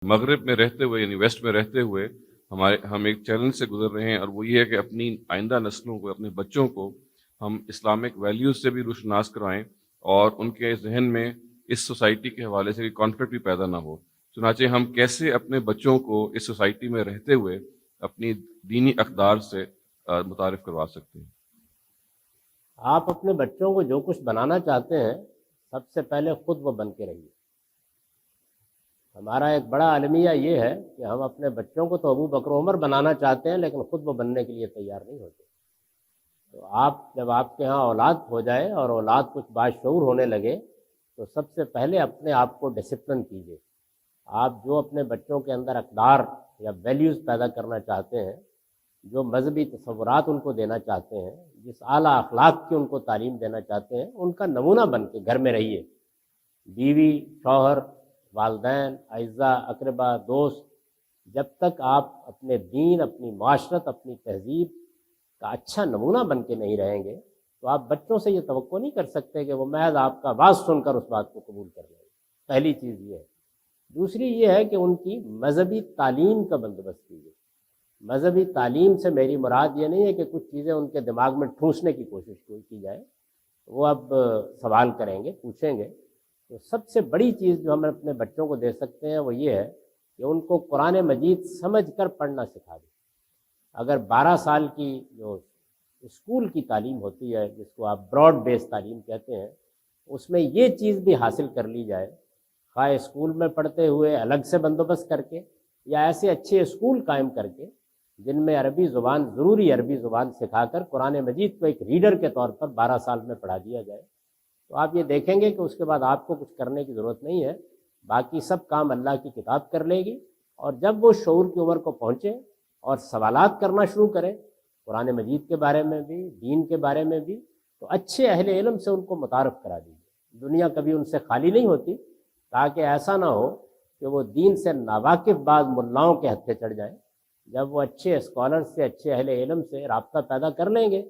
مغرب میں رہتے ہوئے یعنی ویسٹ میں رہتے ہوئے ہم ایک چیلنج سے گزر رہے ہیں، اور وہ یہ ہے کہ اپنی آئندہ نسلوں کو، اپنے بچوں کو ہم اسلامک ویلیوز سے بھی روشناس کرائیں، اور ان کے ذہن میں اس سوسائٹی کے حوالے سے کانفلکٹ بھی پیدا نہ ہو۔ چنانچہ ہم کیسے اپنے بچوں کو اس سوسائٹی میں رہتے ہوئے اپنی دینی اقدار سے متعارف کروا سکتے ہیں؟ آپ اپنے بچوں کو جو کچھ بنانا چاہتے ہیں، سب سے پہلے خود وہ بن کے رہیے۔ ہمارا ایک بڑا المیہ یہ ہے کہ ہم اپنے بچوں کو تو ابو بکر عمر بنانا چاہتے ہیں، لیکن خود وہ بننے کے لیے تیار نہیں ہوتے۔ تو جب آپ کے ہاں اولاد ہو جائے اور اولاد کچھ باشعور ہونے لگے، تو سب سے پہلے اپنے آپ کو ڈسپلن کیجیے۔ آپ جو اپنے بچوں کے اندر اقدار یا ویلیوز پیدا کرنا چاہتے ہیں، جو مذہبی تصورات ان کو دینا چاہتے ہیں، جس اعلیٰ اخلاق کی ان کو تعلیم دینا چاہتے ہیں، ان کا نمونہ بن کے گھر میں رہیے۔ بیوی، شوہر، والدین، اعزاء، اقربا، دوست، جب تک آپ اپنے دین، اپنی معاشرت، اپنی تہذیب کا اچھا نمونہ بن کے نہیں رہیں گے، تو آپ بچوں سے یہ توقع نہیں کر سکتے کہ وہ محض آپ کا واز سن کر اس بات کو قبول کر لیں۔ پہلی چیز یہ ہے۔ دوسری یہ ہے کہ ان کی مذہبی تعلیم کا بندوبست کیجیے۔ مذہبی تعلیم سے میری مراد یہ نہیں ہے کہ کچھ چیزیں ان کے دماغ میں ٹھونسنے کی کوشش کی جائے، وہ اب سوال کریں گے، پوچھیں گے۔ تو سب سے بڑی چیز جو ہم اپنے بچوں کو دے سکتے ہیں وہ یہ ہے کہ ان کو قرآن مجید سمجھ کر پڑھنا سکھا دیں۔ اگر 12 سال کی جو اسکول کی تعلیم ہوتی ہے، جس کو آپ براڈ بیس تعلیم کہتے ہیں، اس میں یہ چیز بھی حاصل کر لی جائے، خواہ اسکول میں پڑھتے ہوئے الگ سے بندوبست کر کے، یا ایسے اچھے اسکول قائم کر کے جن میں عربی زبان، ضروری عربی زبان سکھا کر قرآن مجید کو ایک ریڈر کے طور پر 12 سال میں پڑھا دیا جائے، تو آپ یہ دیکھیں گے کہ اس کے بعد آپ کو کچھ کرنے کی ضرورت نہیں ہے، باقی سب کام اللہ کی کتاب کر لے گی۔ اور جب وہ شعور کی عمر کو پہنچے اور سوالات کرنا شروع کریں قرآن مجید کے بارے میں بھی، دین کے بارے میں بھی، تو اچھے اہل علم سے ان کو متعارف کرا دیجیے۔ دنیا کبھی ان سے خالی نہیں ہوتی، تاکہ ایسا نہ ہو کہ وہ دین سے ناواقف بعض ملاؤں کے ہتھے چڑھ جائیں۔ جب وہ اچھے اسکالر سے، اچھے اہل علم سے رابطہ پیدا کر لیں گے،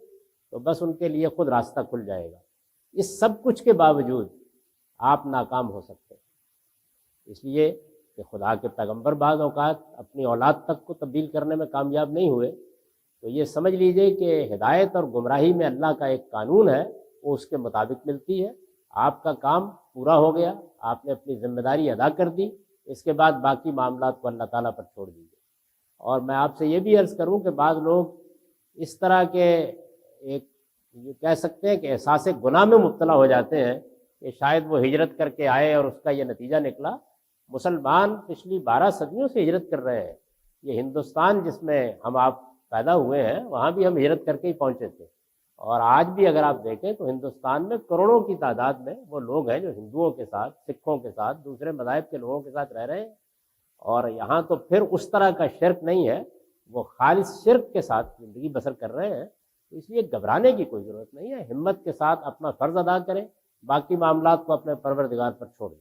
تو بس ان کے لیے خود راستہ کھل جائے گا۔ اس سب کچھ کے باوجود آپ ناکام ہو سکتے ہیں، اس لیے کہ خدا کے پیغمبر بعض اوقات اپنی اولاد تک کو تبدیل کرنے میں کامیاب نہیں ہوئے، تو یہ سمجھ لیجئے کہ ہدایت اور گمراہی میں اللہ کا ایک قانون ہے، وہ اس کے مطابق ملتی ہے۔ آپ کا کام پورا ہو گیا، آپ نے اپنی ذمہ داری ادا کر دی، اس کے بعد باقی معاملات کو اللہ تعالیٰ پر چھوڑ دیجیے۔ اور میں آپ سے یہ بھی عرض کروں کہ بعض لوگ اس طرح کے ایک یہ کہہ سکتے ہیں کہ احساس گناہ میں مبتلا ہو جاتے ہیں کہ شاید وہ ہجرت کر کے آئے اور اس کا یہ نتیجہ نکلا۔ مسلمان پچھلی 12 صدیوں سے ہجرت کر رہے ہیں۔ یہ ہندوستان جس میں ہم آپ پیدا ہوئے ہیں، وہاں بھی ہم ہجرت کر کے ہی پہنچے تھے، اور آج بھی اگر آپ دیکھیں تو ہندوستان میں کروڑوں کی تعداد میں وہ لوگ ہیں جو ہندوؤں کے ساتھ، سکھوں کے ساتھ، دوسرے مذاہب کے لوگوں کے ساتھ رہ رہے ہیں، اور یہاں تو پھر اس طرح کا شرک نہیں ہے، وہ خالص شرک کے ساتھ زندگی بسر کر رہے ہیں۔ تو اس لیے گھبرانے کی کوئی ضرورت نہیں ہے، ہمت کے ساتھ اپنا فرض ادا کریں، باقی معاملات کو اپنے پروردگار پر چھوڑ دیں۔